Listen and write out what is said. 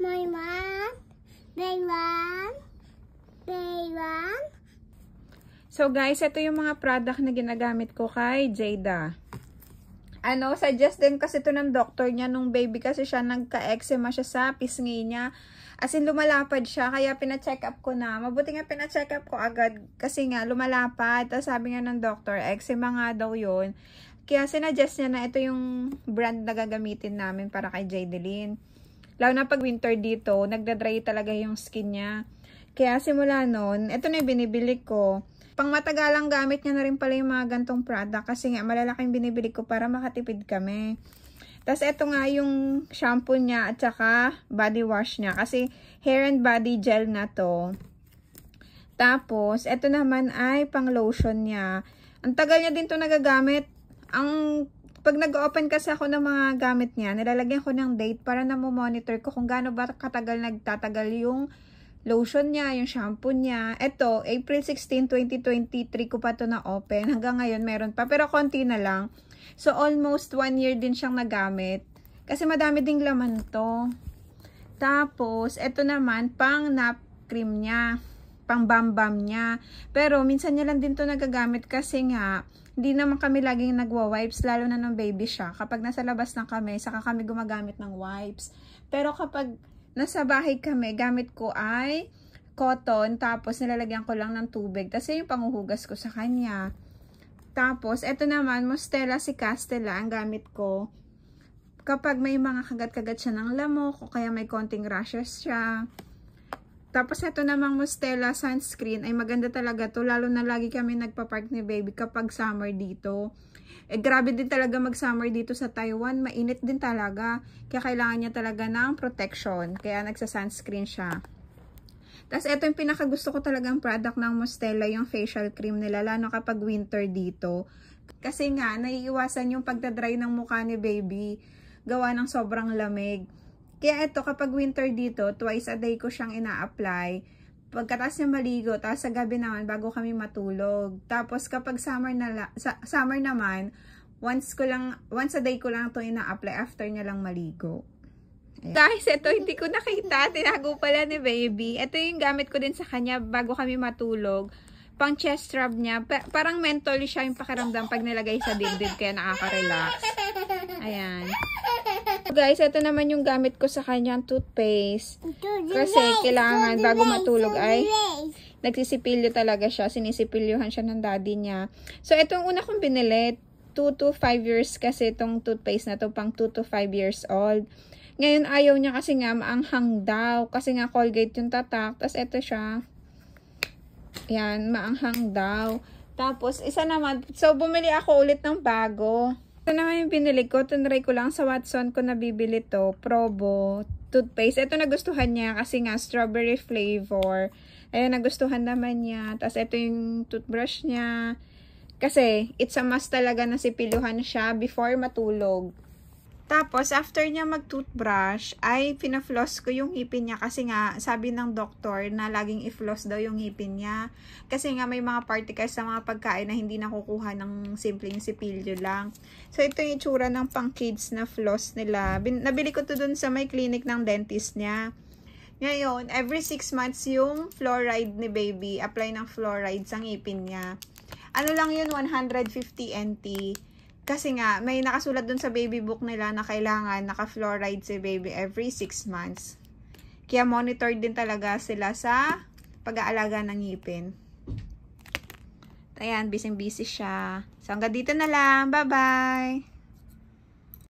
My mom. Baywan. Baywan. So guys, ito yung mga product na ginagamit ko kay Jada. Suggest din kasi ito ng doctor niya nung baby kasi siya nagka-eczema siya sa pisngi niya. As in, lumalapad siya. Kaya pina-check up ko na. Mabuti nga pina-check up ko agad kasi nga lumalapad. Tapos sabi nga ng doctor, eczema nga daw yun. Kaya sinuggest niya na ito yung brand na gagamitin namin para kay Jadeline. Lalo na pag winter dito, nagda-dry talaga yung skin niya. Kaya simula nun, ito na yung binibili ko. Pang matagalang gamit niya na rin pala yung mga gantong product kasi nga malalaking binibili ko para makatipid kami. Tapos ito nga yung shampoo niya at saka body wash niya kasi hair and body gel na to. Tapos ito naman ay pang lotion niya. Ang tagal niya din to nagagamit. Pag nag-open kasi ako ng mga gamit niya, nilalagyan ko ng date para na monitor ko kung gaano ba katagal nagtatagal yung lotion niya, yung shampoo niya. Ito, April 16, 2023 ko pa to na-open. Hanggang ngayon, meron pa. Pero konti na lang. So, almost 1 year din siyang nagamit. Kasi madami ding laman to. Tapos, ito naman, pang nap cream niya. Pang bam-bam niya. Pero, minsan niya lang din to nagagamit kasi nga, hindi naman kami laging nagwa-wipes, lalo na nung baby siya. Kapag nasa labas na kami, saka kami gumagamit ng wipes. Pero kapag nasa bahay kami, gamit ko ay cotton, tapos nilalagyan ko lang ng tubig. Tapos yung panguhugas ko sa kanya. Tapos, eto naman, Mustela si Castella, ang gamit ko. Kapag may mga kagat-kagat siya ng lamok, o kaya may konting rashes siya. Tapos, eto namang Mustela sunscreen, ay maganda talaga to. Lalo na lagi kami nagpa-park ni baby kapag summer dito. Grabe din talaga mag-summer dito sa Taiwan. Mainit din talaga. Kaya kailangan niya talaga ng protection. Kaya nagsa-sunscreen siya. Tapos ito yung pinakagusto ko talagang product ng Mustela, yung facial cream nila. Lalo kapag winter dito. Kasi nga, naiiwasan yung pagdadry ng mukha ni baby. Gawa ng sobrang lamig. Kaya ito, kapag winter dito, twice a day ko siyang ina-apply. Pagkatapos niya maligo, tapos sa gabi naman bago kami matulog. Tapos kapag summer naman, once a day ko lang 'to ina-apply after niya lang maligo. Ayan. Guys, ito hindi ko nakita, tinago pala ni baby. Ito yung gamit ko din sa kanya bago kami matulog. Pang chest rub niya. Parang mentally siya yung pakiramdam pag nilagay sa dibdib kaya nakaka-relax. Ayan. Guys, ito naman yung gamit ko sa kanyang toothpaste. Kasi kailangan bago matulog ay nagsisipilyo talaga siya. Sinisipilyohan siya ng daddy niya. So, ito yung una kong binili. 2 to 5 years kasi itong toothpaste na to, pang 2 to 5 years old. Ngayon, ayaw niya kasi nga maanghang daw. Kasi nga Colgate yung tatak. Tapos, ito siya. Yan, maanghang daw. Tapos, isa naman. So, bumili ako ulit ng bago. Ito naman yung binili ko. Tinry ko lang sa Watson ko nabibili to. Probo toothpaste. Ito nagustuhan niya kasi nga strawberry flavor. Ayun, nagustuhan naman niya. Tapos ito yung toothbrush niya. Kasi it's a must talaga na sipiluhan siya before matulog. Tapos, after niya mag-toothbrush, ay pina-floss ko yung ngipin niya kasi nga, sabi ng doktor na laging i-floss daw yung ngipin niya. Kasi nga, may mga particles sa mga pagkain na hindi nakukuha ng simpleng sipilyo lang. So, ito yung itsura ng pang-kids na floss nila. Nabili ko to dun sa may clinic ng dentist niya. Ngayon, every 6 months yung fluoride ni baby, apply ng fluoride sa ngipin niya. Ano lang yun, 150 NT. Kasi nga, may nakasulat dun sa baby book nila na kailangan naka-fluoride si baby every 6 months. Kaya monitor din talaga sila sa pag-aalaga ng ngipin. Ayan, busy-busy siya. So, hanggang dito na lang. Bye-bye!